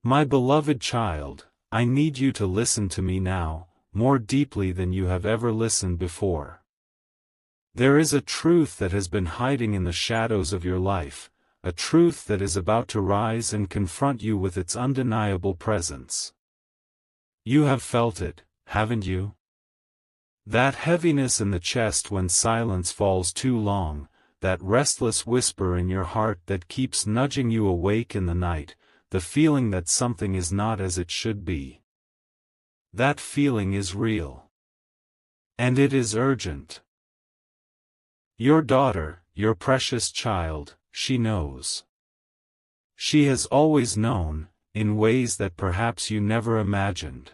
My beloved child, I need you to listen to me now, more deeply than you have ever listened before. There is a truth that has been hiding in the shadows of your life, a truth that is about to rise and confront you with its undeniable presence. You have felt it, haven't you? That heaviness in the chest when silence falls too long, that restless whisper in your heart that keeps nudging you awake in the night, the feeling that something is not as it should be. That feeling is real. And it is urgent. Your daughter, your precious child, she knows. She has always known, in ways that perhaps you never imagined.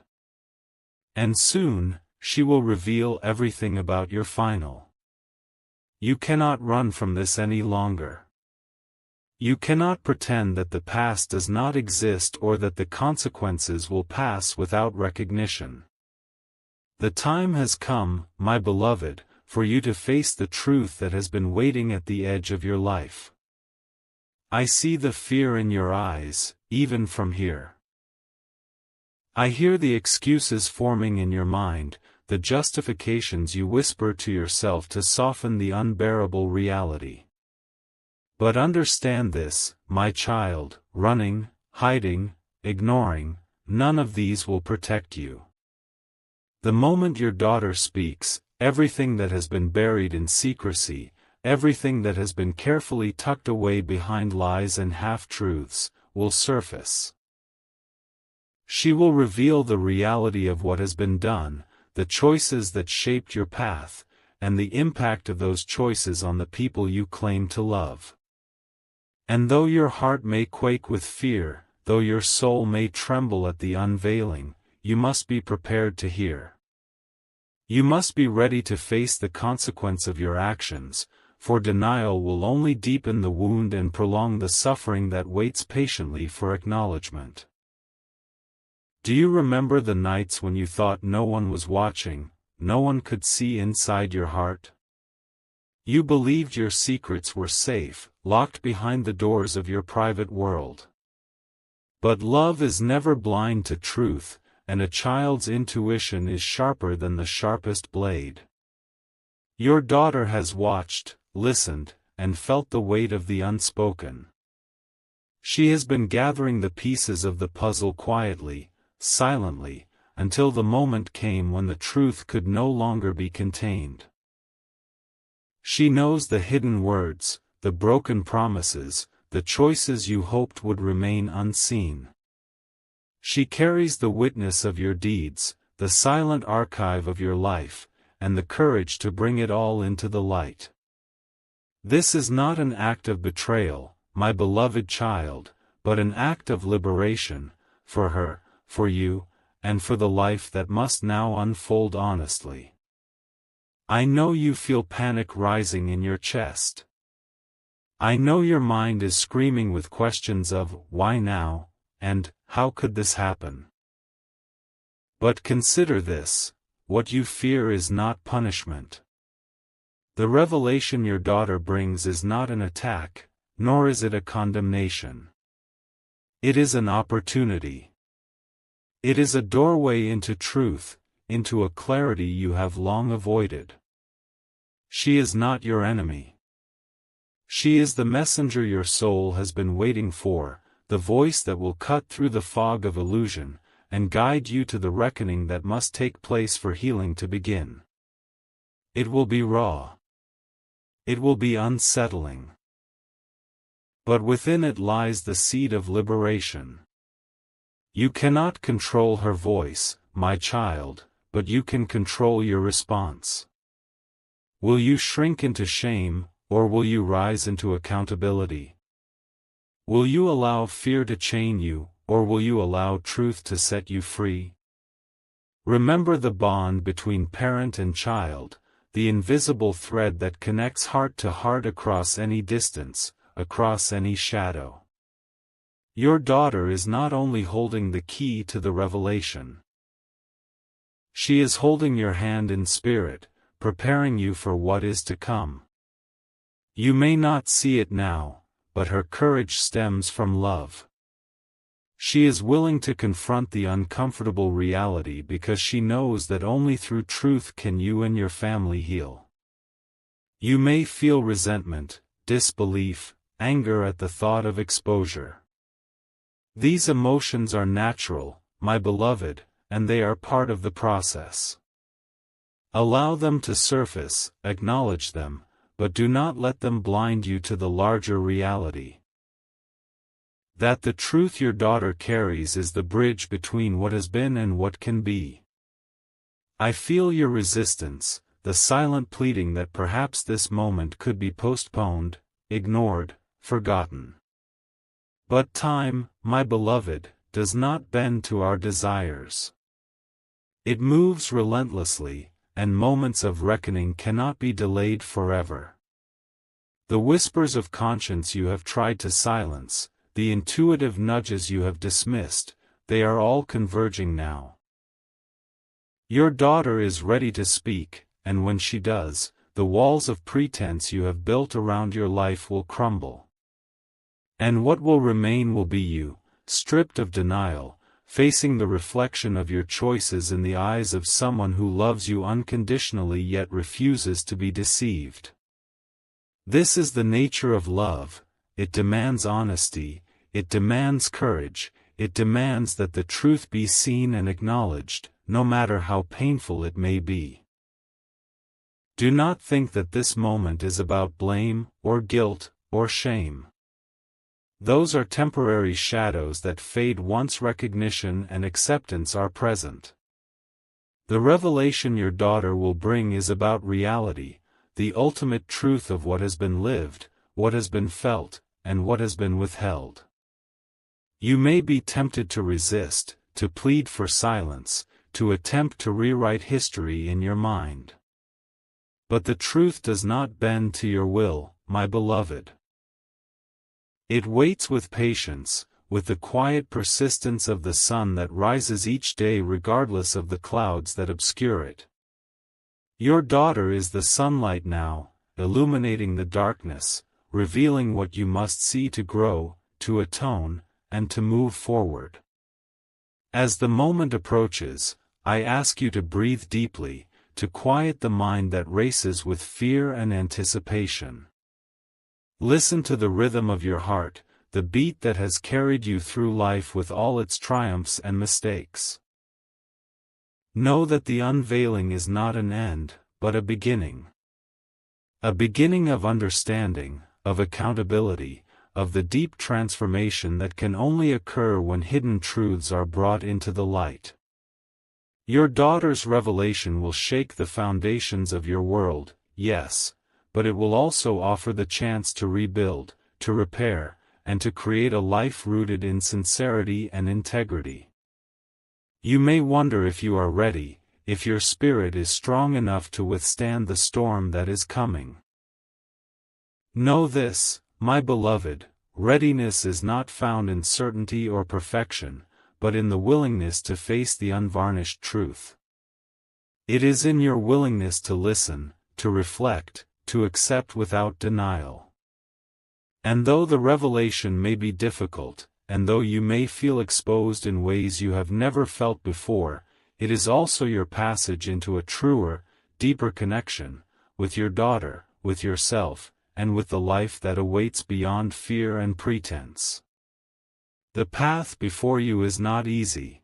And soon, she will reveal everything about your final. You cannot run from this any longer. You cannot pretend that the past does not exist or that the consequences will pass without recognition. The time has come, my beloved, for you to face the truth that has been waiting at the edge of your life. I see the fear in your eyes, even from here. I hear the excuses forming in your mind, the justifications you whisper to yourself to soften the unbearable reality. But understand this, my child, running, hiding, ignoring, none of these will protect you. The moment your daughter speaks, everything that has been buried in secrecy, everything that has been carefully tucked away behind lies and half-truths, will surface. She will reveal the reality of what has been done, the choices that shaped your path, and the impact of those choices on the people you claim to love. And though your heart may quake with fear, though your soul may tremble at the unveiling, you must be prepared to hear. You must be ready to face the consequence of your actions, for denial will only deepen the wound and prolong the suffering that waits patiently for acknowledgement. Do you remember the nights when you thought no one was watching, no one could see inside your heart? You believed your secrets were safe, locked behind the doors of your private world. But love is never blind to truth, and a child's intuition is sharper than the sharpest blade. Your daughter has watched, listened, and felt the weight of the unspoken. She has been gathering the pieces of the puzzle quietly, silently, until the moment came when the truth could no longer be contained. She knows the hidden words, the broken promises, the choices you hoped would remain unseen. She carries the witness of your deeds, the silent archive of your life, and the courage to bring it all into the light. This is not an act of betrayal, my beloved child, but an act of liberation, for her, for you, and for the life that must now unfold honestly. I know you feel panic rising in your chest. I know your mind is screaming with questions of, why now, and, how could this happen? But consider this, what you fear is not punishment. The revelation your daughter brings is not an attack, nor is it a condemnation. It is an opportunity. It is a doorway into truth, into a clarity you have long avoided. She is not your enemy. She is the messenger your soul has been waiting for, the voice that will cut through the fog of illusion, and guide you to the reckoning that must take place for healing to begin. It will be raw. It will be unsettling. But within it lies the seed of liberation. You cannot control her voice, my child, but you can control your response. Will you shrink into shame, or will you rise into accountability? Will you allow fear to chain you, or will you allow truth to set you free? Remember the bond between parent and child, the invisible thread that connects heart to heart across any distance, across any shadow. Your daughter is not only holding the key to the revelation. She is holding your hand in spirit, preparing you for what is to come. You may not see it now, but her courage stems from love. She is willing to confront the uncomfortable reality because she knows that only through truth can you and your family heal. You may feel resentment, disbelief, anger at the thought of exposure. These emotions are natural, my beloved, and they are part of the process. Allow them to surface, acknowledge them, but do not let them blind you to the larger reality. That the truth your daughter carries is the bridge between what has been and what can be. I feel your resistance, the silent pleading that perhaps this moment could be postponed, ignored, forgotten. But time, my beloved, does not bend to our desires. It moves relentlessly, and moments of reckoning cannot be delayed forever. The whispers of conscience you have tried to silence, the intuitive nudges you have dismissed, they are all converging now. Your daughter is ready to speak, and when she does, the walls of pretense you have built around your life will crumble. And what will remain will be you, stripped of denial, facing the reflection of your choices in the eyes of someone who loves you unconditionally yet refuses to be deceived. This is the nature of love. It demands honesty, it demands courage, it demands that the truth be seen and acknowledged, no matter how painful it may be. Do not think that this moment is about blame, or guilt, or shame. Those are temporary shadows that fade once recognition and acceptance are present. The revelation your daughter will bring is about reality, the ultimate truth of what has been lived, what has been felt, and what has been withheld. You may be tempted to resist, to plead for silence, to attempt to rewrite history in your mind. But the truth does not bend to your will, my beloved. It waits with patience, with the quiet persistence of the sun that rises each day regardless of the clouds that obscure it. Your daughter is the sunlight now, illuminating the darkness, revealing what you must see to grow, to atone, and to move forward. As the moment approaches, I ask you to breathe deeply, to quiet the mind that races with fear and anticipation. Listen to the rhythm of your heart, the beat that has carried you through life with all its triumphs and mistakes. Know that the unveiling is not an end, but a beginning. A beginning of understanding, of accountability, of the deep transformation that can only occur when hidden truths are brought into the light. Your daughter's revelation will shake the foundations of your world, yes, but it will also offer the chance to rebuild, to repair, and to create a life rooted in sincerity and integrity. You may wonder if you are ready, if your spirit is strong enough to withstand the storm that is coming. Know this, my beloved, readiness is not found in certainty or perfection, but in the willingness to face the unvarnished truth. It is in your willingness to listen, to reflect, to accept without denial. And though the revelation may be difficult, and though you may feel exposed in ways you have never felt before, it is also your passage into a truer, deeper connection, with your daughter, with yourself, and with the life that awaits beyond fear and pretense. The path before you is not easy.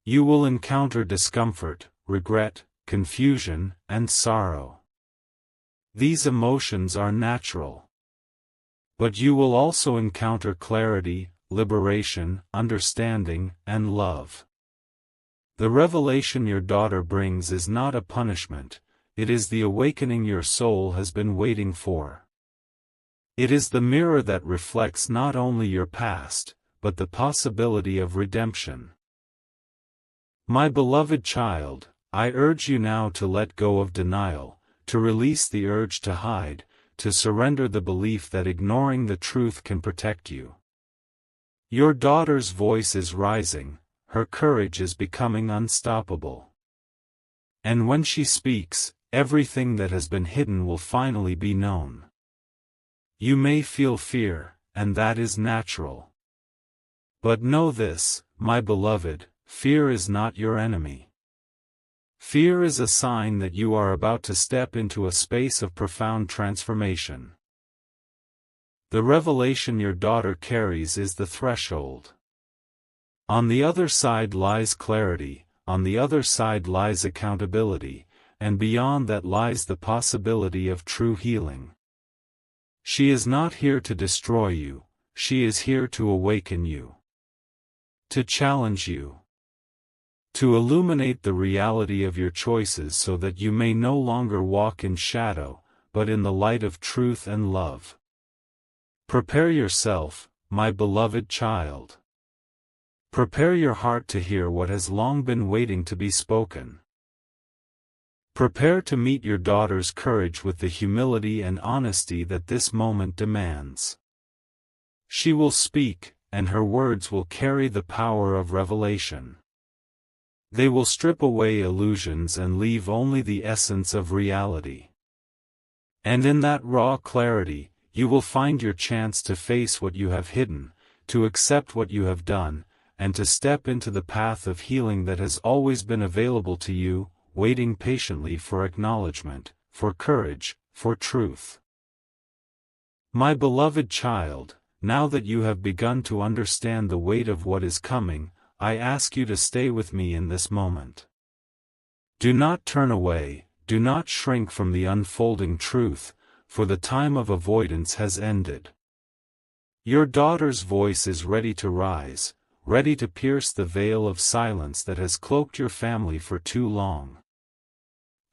You will encounter discomfort, regret, confusion, and sorrow. These emotions are natural. But you will also encounter clarity, liberation, understanding, and love. The revelation your daughter brings is not a punishment, it is the awakening your soul has been waiting for. It is the mirror that reflects not only your past, but the possibility of redemption. My beloved child, I urge you now to let go of denial, to release the urge to hide, to surrender the belief that ignoring the truth can protect you. Your daughter's voice is rising, her courage is becoming unstoppable. And when she speaks, everything that has been hidden will finally be known. You may feel fear, and that is natural. But know this, my beloved, fear is not your enemy. Fear is a sign that you are about to step into a space of profound transformation. The revelation your daughter carries is the threshold. On the other side lies clarity, on the other side lies accountability, and beyond that lies the possibility of true healing. She is not here to destroy you, she is here to awaken you. To challenge you. To illuminate the reality of your choices so that you may no longer walk in shadow, but in the light of truth and love. Prepare yourself, my beloved child. Prepare your heart to hear what has long been waiting to be spoken. Prepare to meet your daughter's courage with the humility and honesty that this moment demands. She will speak, and her words will carry the power of revelation. They will strip away illusions and leave only the essence of reality. And in that raw clarity, you will find your chance to face what you have hidden, to accept what you have done, and to step into the path of healing that has always been available to you, waiting patiently for acknowledgement, for courage, for truth. My beloved child, now that you have begun to understand the weight of what is coming, I ask you to stay with me in this moment. Do not turn away, do not shrink from the unfolding truth, for the time of avoidance has ended. Your daughter's voice is ready to rise, ready to pierce the veil of silence that has cloaked your family for too long.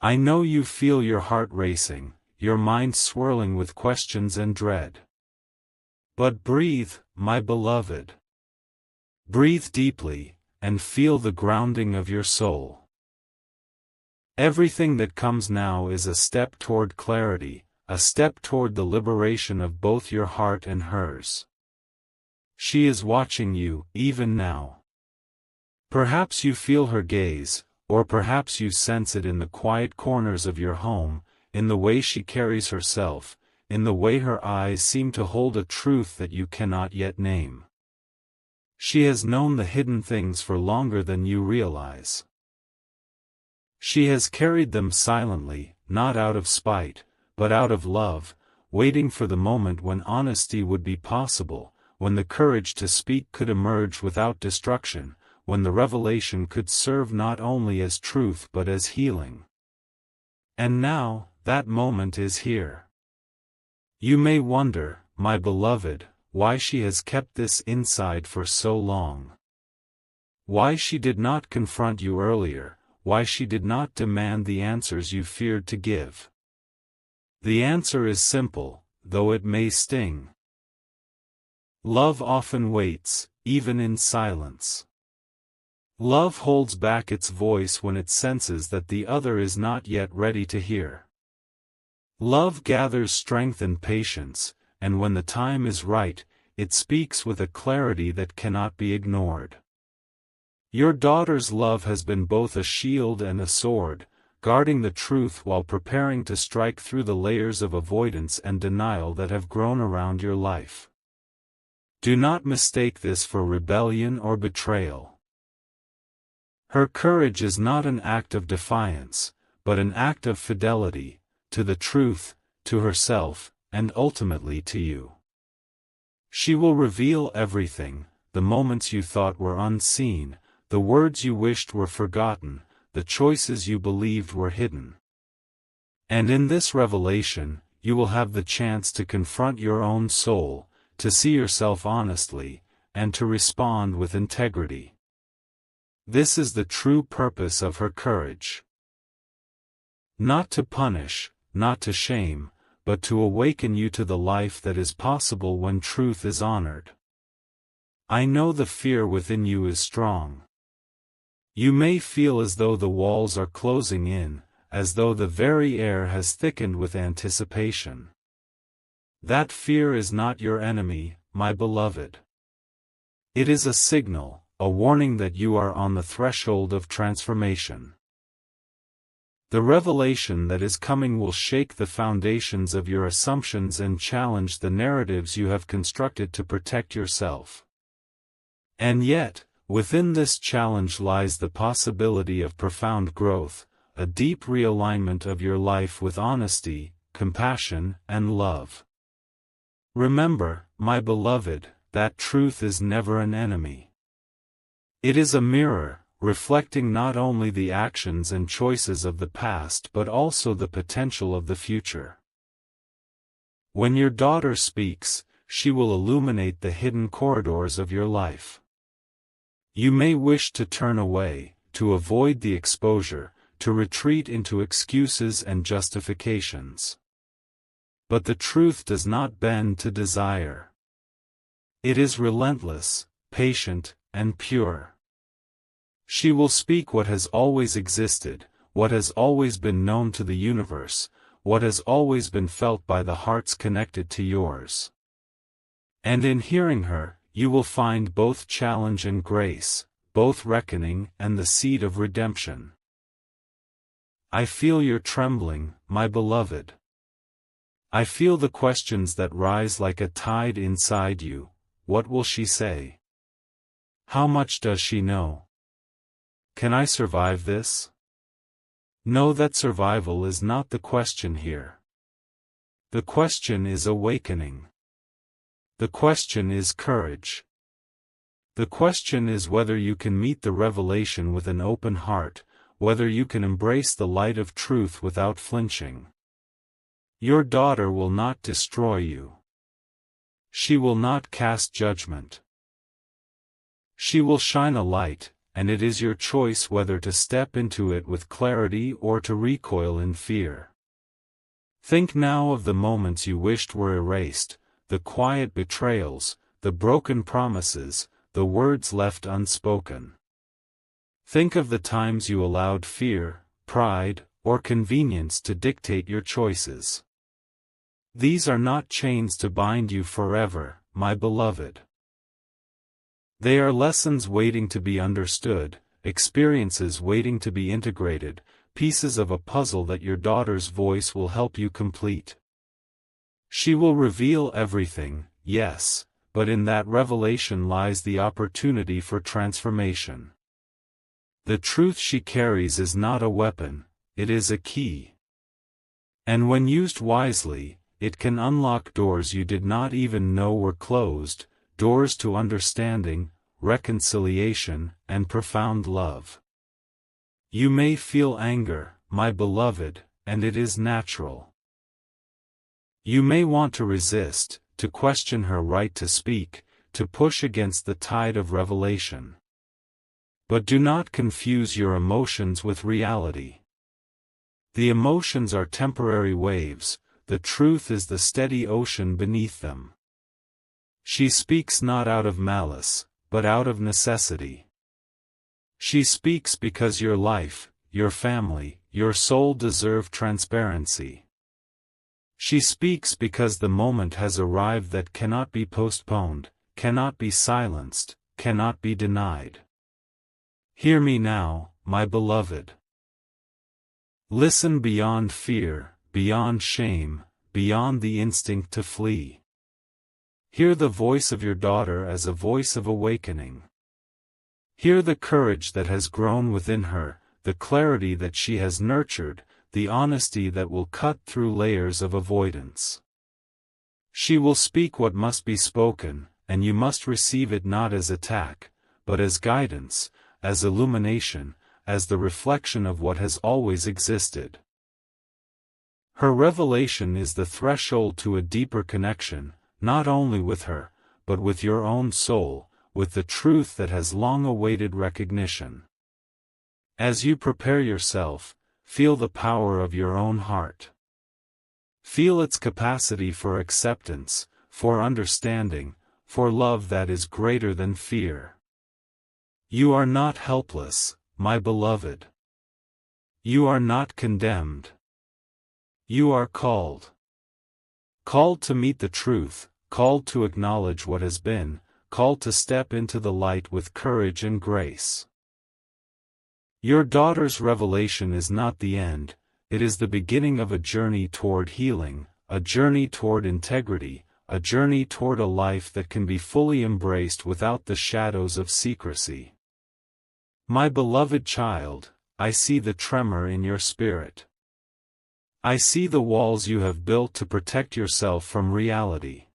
I know you feel your heart racing, your mind swirling with questions and dread. But breathe, my beloved. Breathe deeply, and feel the grounding of your soul. Everything that comes now is a step toward clarity, a step toward the liberation of both your heart and hers. She is watching you, even now. Perhaps you feel her gaze, or perhaps you sense it in the quiet corners of your home, in the way she carries herself, in the way her eyes seem to hold a truth that you cannot yet name. She has known the hidden things for longer than you realize. She has carried them silently, not out of spite, but out of love, waiting for the moment when honesty would be possible, when the courage to speak could emerge without destruction, when the revelation could serve not only as truth but as healing. And now, that moment is here. You may wonder, my beloved, why she has kept this inside for so long. Why she did not confront you earlier, why she did not demand the answers you feared to give. The answer is simple, though it may sting. Love often waits, even in silence. Love holds back its voice when it senses that the other is not yet ready to hear. Love gathers strength and patience, and when the time is right, it speaks with a clarity that cannot be ignored. Your daughter's love has been both a shield and a sword, guarding the truth while preparing to strike through the layers of avoidance and denial that have grown around your life. Do not mistake this for rebellion or betrayal. Her courage is not an act of defiance, but an act of fidelity, to the truth, to herself, and ultimately to you. She will reveal everything, the moments you thought were unseen, the words you wished were forgotten, the choices you believed were hidden. And in this revelation, you will have the chance to confront your own soul, to see yourself honestly, and to respond with integrity. This is the true purpose of her courage. Not to punish, not to shame, but to awaken you to the life that is possible when truth is honored. I know the fear within you is strong. You may feel as though the walls are closing in, as though the very air has thickened with anticipation. That fear is not your enemy, my beloved. It is a signal, a warning that you are on the threshold of transformation. The revelation that is coming will shake the foundations of your assumptions and challenge the narratives you have constructed to protect yourself. And yet, within this challenge lies the possibility of profound growth, a deep realignment of your life with honesty, compassion, and love. Remember, my beloved, that truth is never an enemy. It is a mirror, reflecting not only the actions and choices of the past but also the potential of the future. When your daughter speaks, she will illuminate the hidden corridors of your life. You may wish to turn away, to avoid the exposure, to retreat into excuses and justifications. But the truth does not bend to desire. It is relentless, patient, and pure. She will speak what has always existed, what has always been known to the universe, what has always been felt by the hearts connected to yours. And in hearing her, you will find both challenge and grace, both reckoning and the seed of redemption. I feel your trembling, my beloved. I feel the questions that rise like a tide inside you. What will she say? How much does she know? Can I survive this? Know that survival is not the question here. The question is awakening. The question is courage. The question is whether you can meet the revelation with an open heart, whether you can embrace the light of truth without flinching. Your daughter will not destroy you. She will not cast judgment. She will shine a light, and it is your choice whether to step into it with clarity or to recoil in fear. Think now of the moments you wished were erased, the quiet betrayals, the broken promises, the words left unspoken. Think of the times you allowed fear, pride, or convenience to dictate your choices. These are not chains to bind you forever, my beloved. They are lessons waiting to be understood, experiences waiting to be integrated, pieces of a puzzle that your daughter's voice will help you complete. She will reveal everything, yes, but in that revelation lies the opportunity for transformation. The truth she carries is not a weapon, it is a key. And when used wisely, it can unlock doors you did not even know were closed, doors to understanding, reconciliation, and profound love. You may feel anger, my beloved, and it is natural. You may want to resist, to question her right to speak, to push against the tide of revelation. But do not confuse your emotions with reality. The emotions are temporary waves, the truth is the steady ocean beneath them. She speaks not out of malice, but out of necessity. She speaks because your life, your family, your soul deserve transparency. She speaks because the moment has arrived that cannot be postponed, cannot be silenced, cannot be denied. Hear me now, my beloved. Listen beyond fear, beyond shame, beyond the instinct to flee. Hear the voice of your daughter as a voice of awakening. Hear the courage that has grown within her, the clarity that she has nurtured, the honesty that will cut through layers of avoidance. She will speak what must be spoken, and you must receive it not as attack, but as guidance, as illumination, as the reflection of what has always existed. Her revelation is the threshold to a deeper connection, not only with her, but with your own soul, with the truth that has long awaited recognition. As you prepare yourself, feel the power of your own heart. Feel its capacity for acceptance, for understanding, for love that is greater than fear. You are not helpless, my beloved. You are not condemned. You are called. Called to meet the truth, called to acknowledge what has been, called to step into the light with courage and grace. Your daughter's revelation is not the end, it is the beginning of a journey toward healing, a journey toward integrity, a journey toward a life that can be fully embraced without the shadows of secrecy. My beloved child, I see the tremor in your spirit. I see the walls you have built to protect yourself from reality.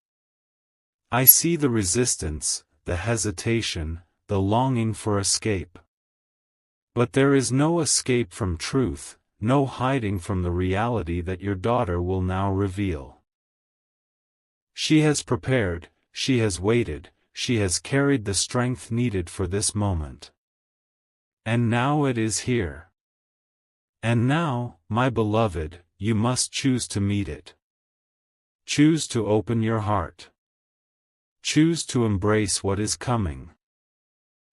I see the resistance, the hesitation, the longing for escape. But there is no escape from truth, no hiding from the reality that your daughter will now reveal. She has prepared, she has waited, she has carried the strength needed for this moment. And now it is here. And now, my beloved, you must choose to meet it. Choose to open your heart. Choose to embrace what is coming.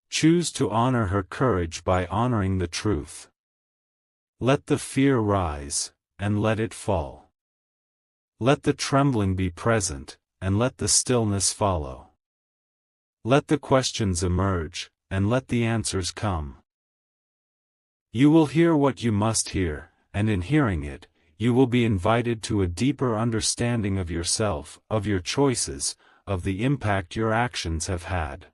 Choose to honor her courage by honoring the truth. Let the fear rise, and let it fall. Let the trembling be present, and let the stillness follow. Let the questions emerge, and let the answers come. You will hear what you must hear, and in hearing it, you will be invited to a deeper understanding of yourself, of your choices, of the impact your actions have had.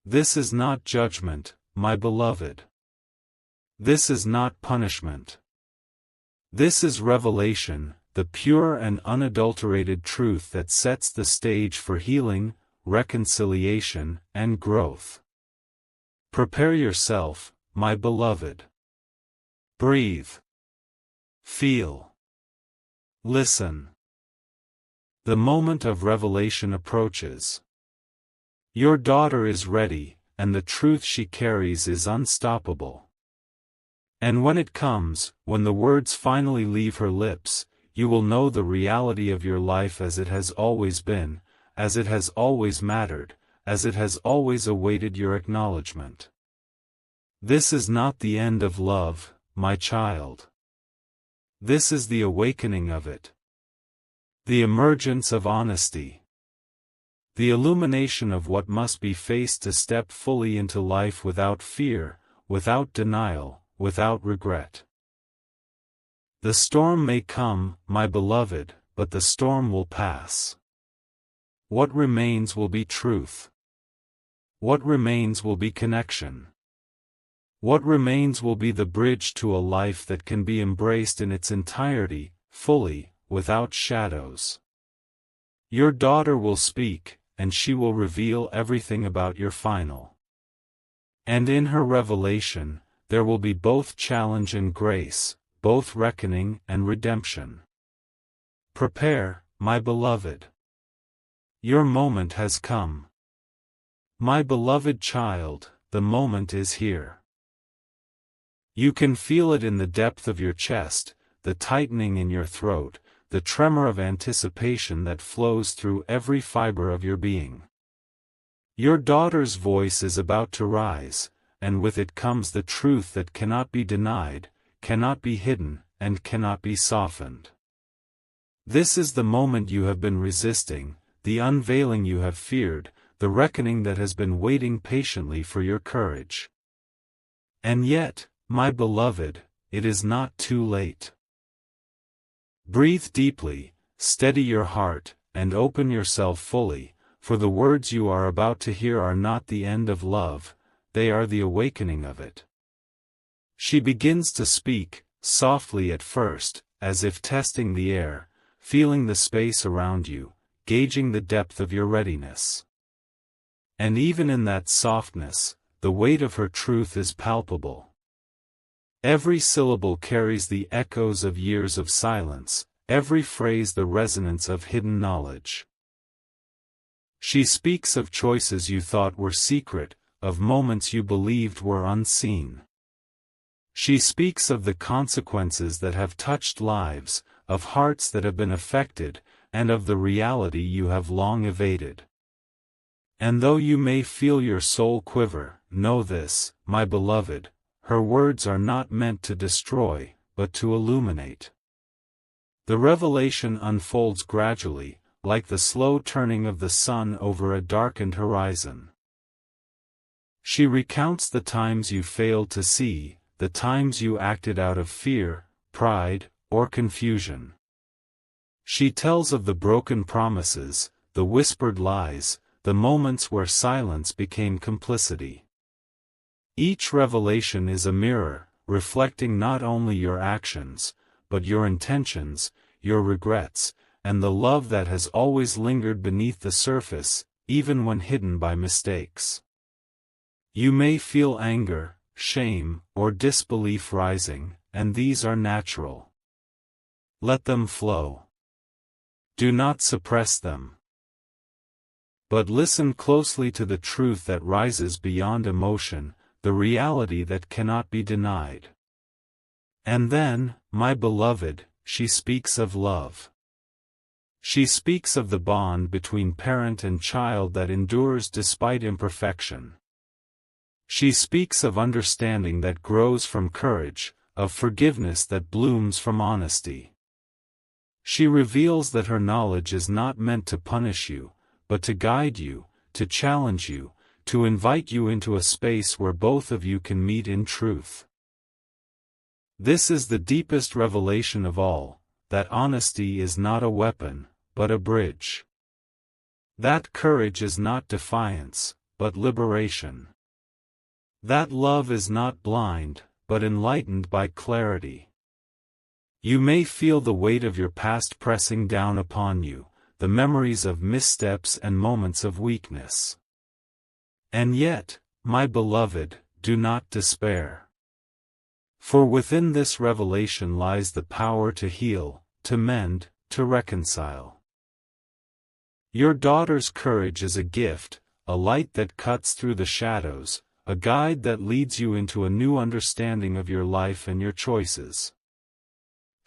This is not judgment, my beloved. This is not punishment. This is revelation, the pure and unadulterated truth that sets the stage for healing, reconciliation, and growth. Prepare yourself, my beloved. Breathe. Feel. Listen. The moment of revelation approaches. Your daughter is ready, and the truth she carries is unstoppable. And when it comes, when the words finally leave her lips, you will know the reality of your life as it has always been, as it has always mattered, as it has always awaited your acknowledgement. This is not the end of love, my child. This is the awakening of it. The emergence of honesty. The illumination of what must be faced to step fully into life without fear, without denial, without regret. The storm may come, my beloved, but the storm will pass. What remains will be truth. What remains will be connection. What remains will be the bridge to a life that can be embraced in its entirety, fully, without shadows. Your daughter will speak, and she will reveal everything about your final. And in her revelation, there will be both challenge and grace, both reckoning and redemption. Prepare, my beloved. Your moment has come. My beloved child, the moment is here. You can feel it in the depth of your chest, the tightening in your throat, the tremor of anticipation that flows through every fiber of your being. Your daughter's voice is about to rise, and with it comes the truth that cannot be denied, cannot be hidden, and cannot be softened. This is the moment you have been resisting, the unveiling you have feared, the reckoning that has been waiting patiently for your courage. And yet, my beloved, it is not too late. Breathe deeply, steady your heart, and open yourself fully, for the words you are about to hear are not the end of love, they are the awakening of it. She begins to speak, softly at first, as if testing the air, feeling the space around you, gauging the depth of your readiness. And even in that softness, the weight of her truth is palpable. Every syllable carries the echoes of years of silence, every phrase the resonance of hidden knowledge. She speaks of choices you thought were secret, of moments you believed were unseen. She speaks of the consequences that have touched lives, of hearts that have been affected, and of the reality you have long evaded. And though you may feel your soul quiver, know this, my beloved, her words are not meant to destroy, but to illuminate. The revelation unfolds gradually, like the slow turning of the sun over a darkened horizon. She recounts the times you failed to see, the times you acted out of fear, pride, or confusion. She tells of the broken promises, the whispered lies, the moments where silence became complicity. Each revelation is a mirror, reflecting not only your actions, but your intentions, your regrets, and the love that has always lingered beneath the surface, even when hidden by mistakes. You may feel anger, shame, or disbelief rising, and these are natural. Let them flow. Do not suppress them. But listen closely to the truth that rises beyond emotion, the reality that cannot be denied. And then, my beloved, she speaks of love. She speaks of the bond between parent and child that endures despite imperfection. She speaks of understanding that grows from courage, of forgiveness that blooms from honesty. She reveals that her knowledge is not meant to punish you, but to guide you, to challenge you, to invite you into a space where both of you can meet in truth. This is the deepest revelation of all, that honesty is not a weapon, but a bridge. That courage is not defiance, but liberation. That love is not blind, but enlightened by clarity. You may feel the weight of your past pressing down upon you, the memories of missteps and moments of weakness. And yet, my beloved, do not despair. For within this revelation lies the power to heal, to mend, to reconcile. Your daughter's courage is a gift, a light that cuts through the shadows, a guide that leads you into a new understanding of your life and your choices.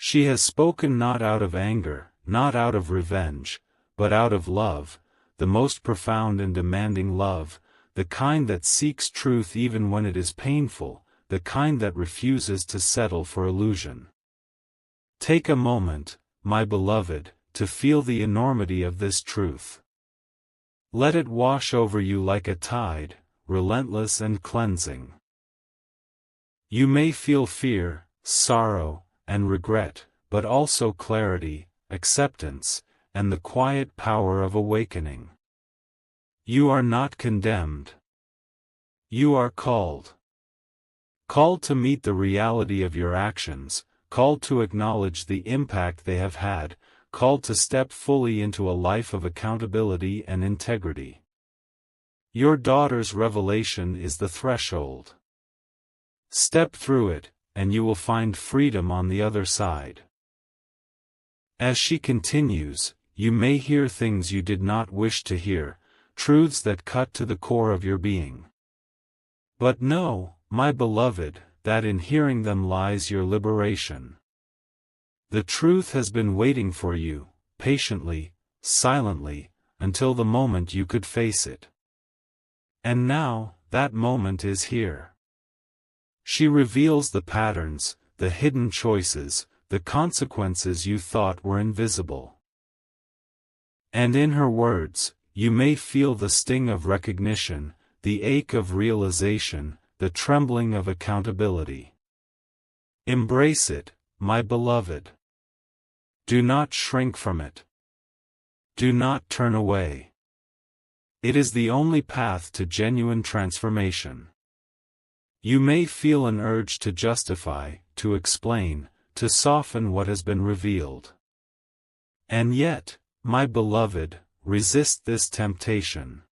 She has spoken not out of anger, not out of revenge, but out of love, the most profound and demanding love, the kind that seeks truth even when it is painful, the kind that refuses to settle for illusion. Take a moment, my beloved, to feel the enormity of this truth. Let it wash over you like a tide, relentless and cleansing. You may feel fear, sorrow, and regret, but also clarity, acceptance, and the quiet power of awakening. You are not condemned. You are called. Called to meet the reality of your actions, called to acknowledge the impact they have had, called to step fully into a life of accountability and integrity. Your daughter's revelation is the threshold. Step through it, and you will find freedom on the other side. As she continues, you may hear things you did not wish to hear, truths that cut to the core of your being. But know, my beloved, that in hearing them lies your liberation. The truth has been waiting for you, patiently, silently, until the moment you could face it. And now, that moment is here. She reveals the patterns, the hidden choices, the consequences you thought were invisible. And in her words, you may feel the sting of recognition, the ache of realization, the trembling of accountability. Embrace it, my beloved. Do not shrink from it. Do not turn away. It is the only path to genuine transformation. You may feel an urge to justify, to explain, to soften what has been revealed. And yet, my beloved, resist this temptation.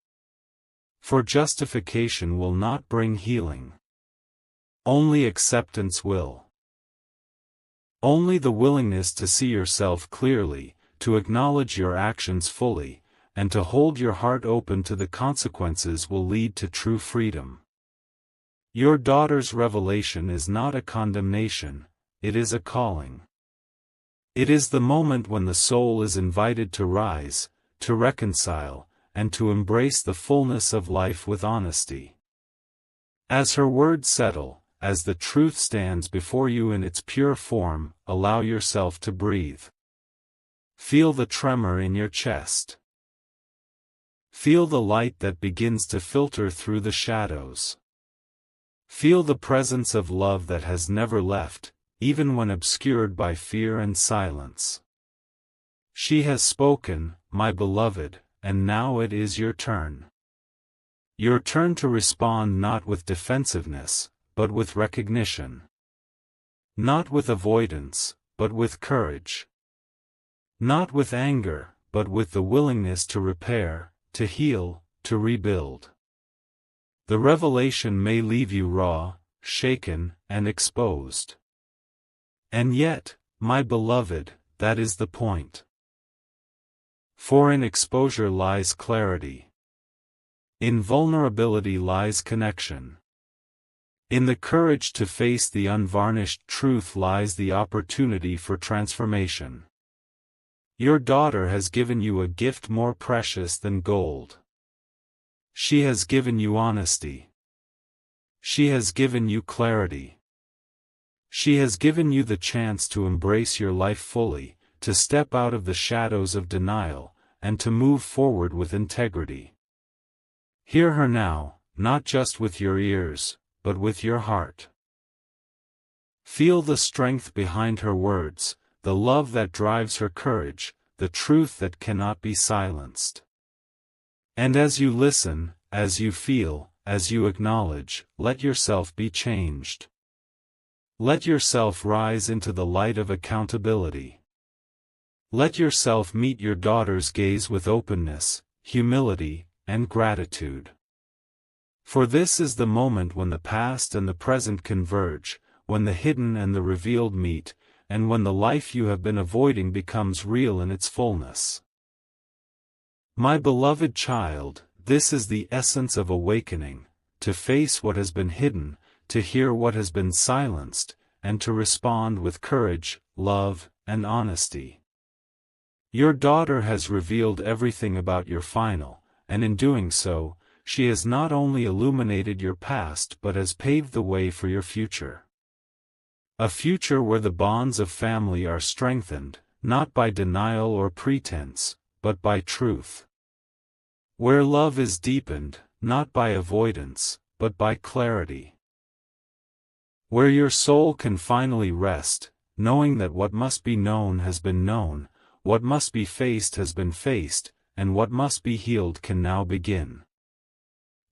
For justification will not bring healing. Only acceptance will. Only the willingness to see yourself clearly, to acknowledge your actions fully, and to hold your heart open to the consequences will lead to true freedom. Your daughter's revelation is not a condemnation, it is a calling. It is the moment when the soul is invited to rise, to reconcile, and to embrace the fullness of life with honesty. As her words settle, as the truth stands before you in its pure form, allow yourself to breathe. Feel the tremor in your chest. Feel the light that begins to filter through the shadows. Feel the presence of love that has never left, even when obscured by fear and silence. She has spoken, my beloved, and now it is your turn. Your turn to respond not with defensiveness, but with recognition. Not with avoidance, but with courage. Not with anger, but with the willingness to repair, to heal, to rebuild. The revelation may leave you raw, shaken, and exposed. And yet, my beloved, that is the point. For in exposure lies clarity. In vulnerability lies connection. In the courage to face the unvarnished truth lies the opportunity for transformation. Your daughter has given you a gift more precious than gold. She has given you honesty. She has given you clarity. She has given you the chance to embrace your life fully, to step out of the shadows of denial, and to move forward with integrity. Hear her now, not just with your ears, but with your heart. Feel the strength behind her words, the love that drives her courage, the truth that cannot be silenced. And as you listen, as you feel, as you acknowledge, let yourself be changed. Let yourself rise into the light of accountability. Let yourself meet your daughter's gaze with openness, humility, and gratitude. For this is the moment when the past and the present converge, when the hidden and the revealed meet, and when the life you have been avoiding becomes real in its fullness. My beloved child, this is the essence of awakening, to face what has been hidden, to hear what has been silenced, and to respond with courage, love, and honesty. Your daughter has revealed everything about your final, and in doing so, she has not only illuminated your past but has paved the way for your future. A future where the bonds of family are strengthened, not by denial or pretense, but by truth. Where love is deepened, not by avoidance, but by clarity. Where your soul can finally rest, knowing that what must be known has been known, what must be faced has been faced, and what must be healed can now begin.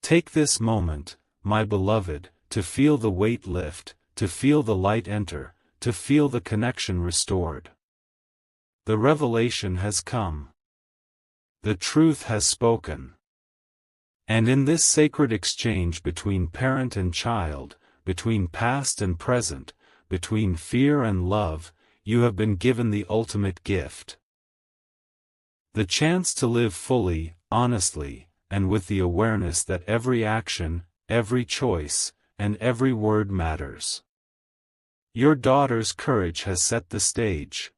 Take this moment, my beloved, to feel the weight lift, to feel the light enter, to feel the connection restored. The revelation has come. The truth has spoken. And in this sacred exchange between parent and child, between past and present, between fear and love, you have been given the ultimate gift. The chance to live fully, honestly, and with the awareness that every action, every choice, and every word matters. Your daughter's courage has set the stage.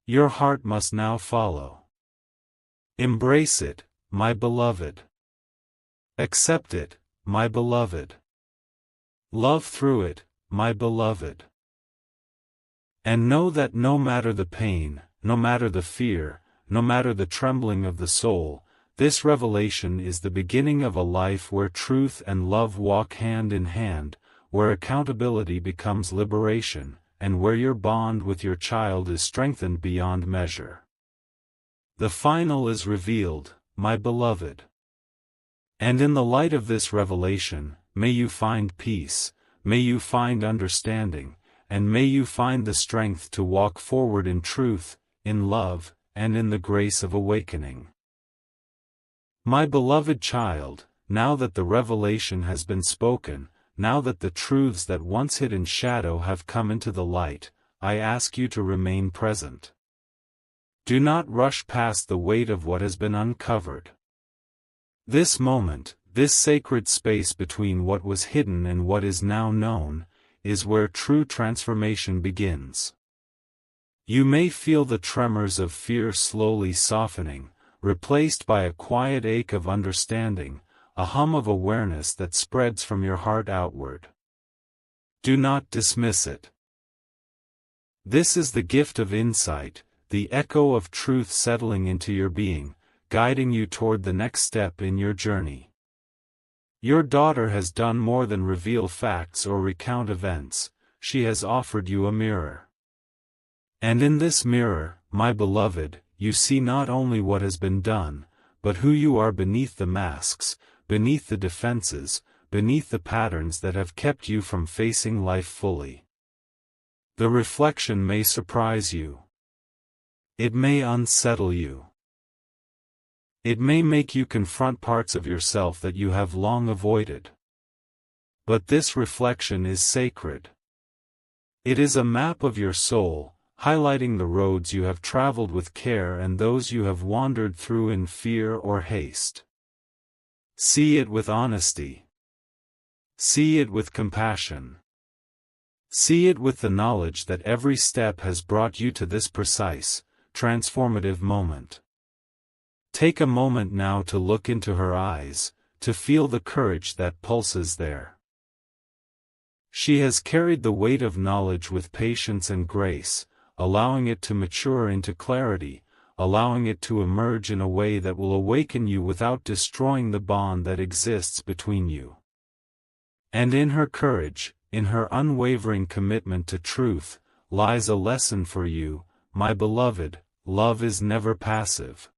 Your heart must now follow. Embrace it, my beloved. Accept it, my beloved. Love through it, my beloved. And know that no matter the pain, no matter the fear, no matter the trembling of the soul, this revelation is the beginning of a life where truth and love walk hand in hand, where accountability becomes liberation, and where your bond with your child is strengthened beyond measure. The final is revealed, my beloved. And in the light of this revelation, may you find peace, may you find understanding, and may you find the strength to walk forward in truth, in love, and in the grace of awakening. My beloved child, now that the revelation has been spoken, now that the truths that once hid in shadow have come into the light, I ask you to remain present. Do not rush past the weight of what has been uncovered. This moment, this sacred space between what was hidden and what is now known, is where true transformation begins. You may feel the tremors of fear slowly softening, replaced by a quiet ache of understanding, a hum of awareness that spreads from your heart outward. Do not dismiss it. This is the gift of insight, the echo of truth settling into your being, guiding you toward the next step in your journey. Your daughter has done more than reveal facts or recount events, she has offered you a mirror. And in this mirror, my beloved, you see not only what has been done, but who you are beneath the masks, beneath the defenses, beneath the patterns that have kept you from facing life fully. The reflection may surprise you. It may unsettle you. It may make you confront parts of yourself that you have long avoided. But this reflection is sacred. It is a map of your soul, highlighting the roads you have traveled with care and those you have wandered through in fear or haste. See it with honesty. See it with compassion. See it with the knowledge that every step has brought you to this precise, transformative moment. Take a moment now to look into her eyes, to feel the courage that pulses there. She has carried the weight of knowledge with patience and grace, allowing it to mature into clarity, allowing it to emerge in a way that will awaken you without destroying the bond that exists between you. And in her courage, in her unwavering commitment to truth, lies a lesson for you, my beloved. Love is never passive.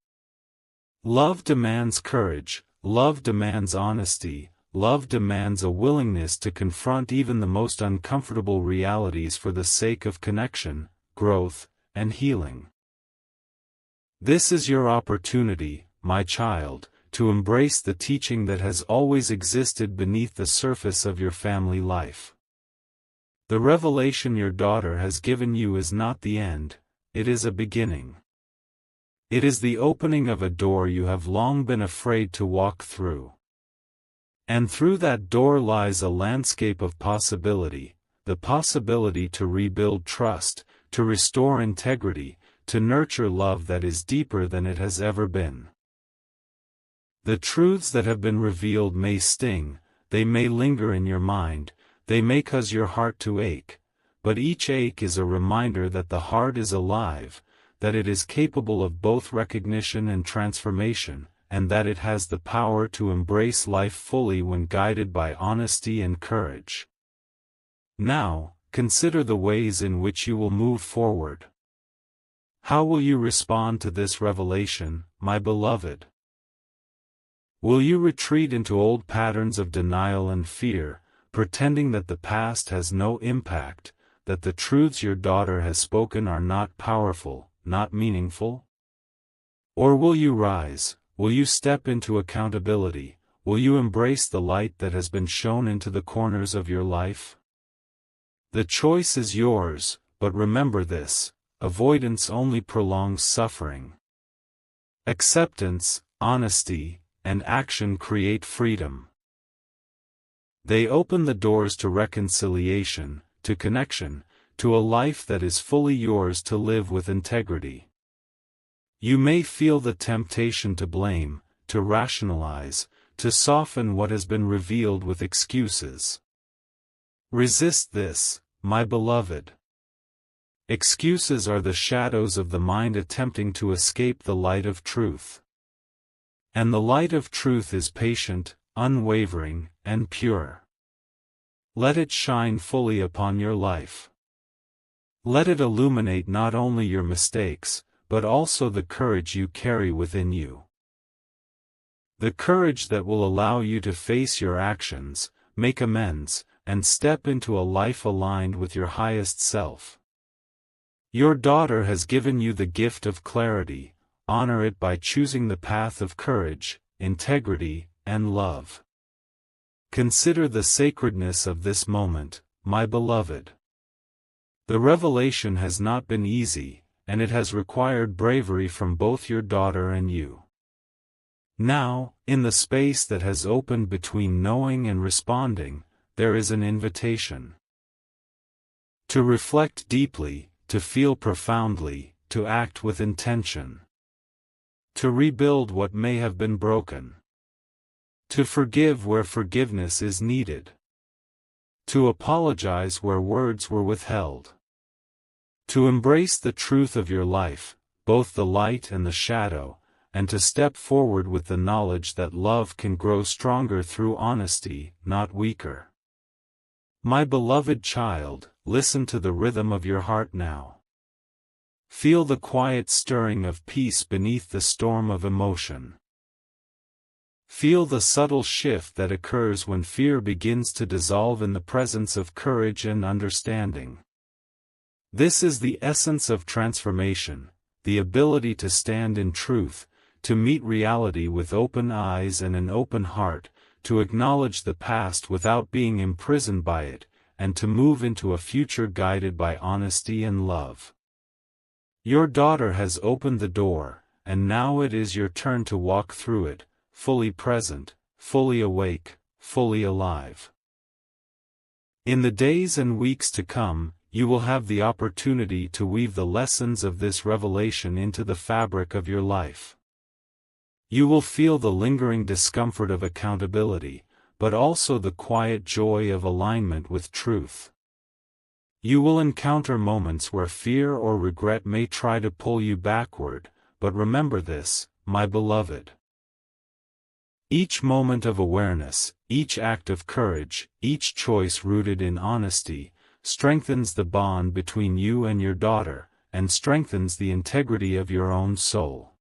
Love demands courage, love demands honesty, love demands a willingness to confront even the most uncomfortable realities for the sake of connection, growth, and healing. This is your opportunity, my child, to embrace the teaching that has always existed beneath the surface of your family life. The revelation your daughter has given you is not the end, it is a beginning. It is the opening of a door you have long been afraid to walk through. And through that door lies a landscape of possibility, the possibility to rebuild trust, to restore integrity, to nurture love that is deeper than it has ever been. The truths that have been revealed may sting, they may linger in your mind, they may cause your heart to ache, but each ache is a reminder that the heart is alive, that it is capable of both recognition and transformation, and that it has the power to embrace life fully when guided by honesty and courage. Now, consider the ways in which you will move forward. How will you respond to this revelation, my beloved? Will you retreat into old patterns of denial and fear, pretending that the past has no impact, that the truths your daughter has spoken are not powerful, not meaningful? Or will you rise, will you step into accountability, will you embrace the light that has been shown into the corners of your life? The choice is yours, but remember this, avoidance only prolongs suffering. Acceptance, honesty, and action create freedom. They open the doors to reconciliation, to connection, to a life that is fully yours to live with integrity. You may feel the temptation to blame, to rationalize, to soften what has been revealed with excuses. Resist this, my beloved. Excuses are the shadows of the mind attempting to escape the light of truth. And the light of truth is patient, unwavering, and pure. Let it shine fully upon your life. Let it illuminate not only your mistakes, but also the courage you carry within you. The courage that will allow you to face your actions, make amends, and step into a life aligned with your highest self. Your daughter has given you the gift of clarity. Honor it by choosing the path of courage, integrity, and love. Consider the sacredness of this moment, my beloved. The revelation has not been easy, and it has required bravery from both your daughter and you. Now, in the space that has opened between knowing and responding, there is an invitation. To reflect deeply, to feel profoundly, to act with intention. To rebuild what may have been broken. To forgive where forgiveness is needed. To apologize where words were withheld. To embrace the truth of your life, both the light and the shadow, and to step forward with the knowledge that love can grow stronger through honesty, not weaker. My beloved child, listen to the rhythm of your heart now. Feel the quiet stirring of peace beneath the storm of emotion. Feel the subtle shift that occurs when fear begins to dissolve in the presence of courage and understanding. This is the essence of transformation, the ability to stand in truth, to meet reality with open eyes and an open heart, to acknowledge the past without being imprisoned by it, and to move into a future guided by honesty and love. Your daughter has opened the door, and now it is your turn to walk through it, fully present, fully awake, fully alive. In the days and weeks to come, you will have the opportunity to weave the lessons of this revelation into the fabric of your life. You will feel the lingering discomfort of accountability, but also the quiet joy of alignment with truth. You will encounter moments where fear or regret may try to pull you backward, but remember this, my beloved. Each moment of awareness, each act of courage, each choice rooted in honesty, strengthens the bond between you and your daughter, and strengthens the integrity of your own soul.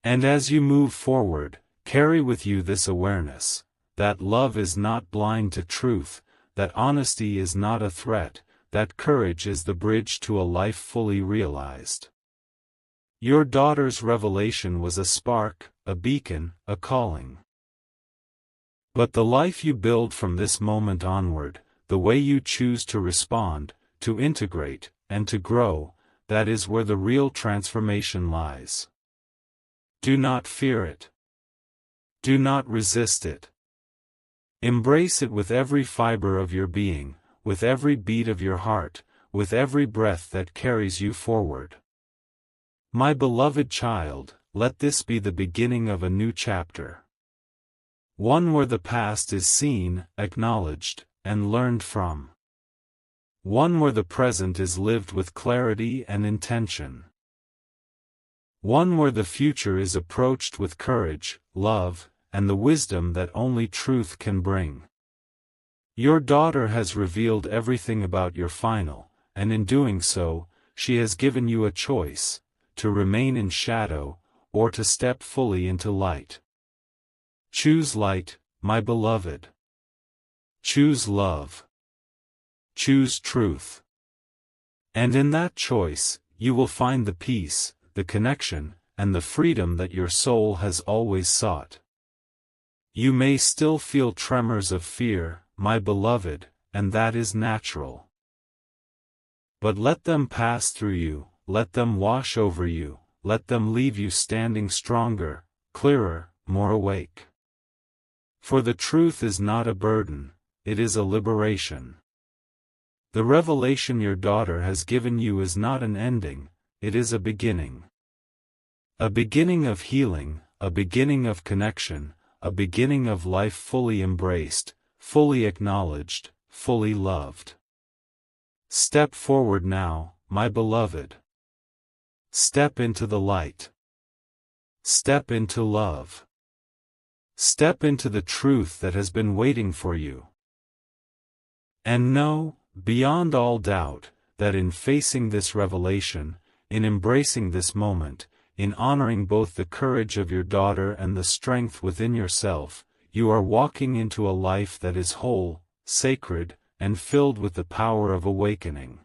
And as you move forward, carry with you this awareness, that love is not blind to truth, that honesty is not a threat, that courage is the bridge to a life fully realized. Your daughter's revelation was a spark, a beacon, a calling. But the life you build from this moment onward, the way you choose to respond, to integrate, and to grow, that is where the real transformation lies. Do not fear it. Do not resist it. Embrace it with every fiber of your being, with every beat of your heart, with every breath that carries you forward. My beloved child, let this be the beginning of a new chapter. One where the past is seen, acknowledged, and learned from. One where the present is lived with clarity and intention. One where the future is approached with courage, love, and the wisdom that only truth can bring. Your daughter has revealed everything about your final, and in doing so, she has given you a choice, to remain in shadow, or to step fully into light. Choose light, my beloved. Choose love. Choose truth. And in that choice, you will find the peace, the connection, and the freedom that your soul has always sought. You may still feel tremors of fear, my beloved, and that is natural. But let them pass through you, let them wash over you, let them leave you standing stronger, clearer, more awake. For the truth is not a burden, it is a liberation. The revelation your daughter has given you is not an ending, it is a beginning. A beginning of healing, a beginning of connection, a beginning of life fully embraced, fully acknowledged, fully loved. Step forward now, my beloved. Step into the light. Step into love. Step into the truth that has been waiting for you. And know, beyond all doubt, that in facing this revelation, in embracing this moment, in honoring both the courage of your daughter and the strength within yourself, you are walking into a life that is whole, sacred, and filled with the power of awakening.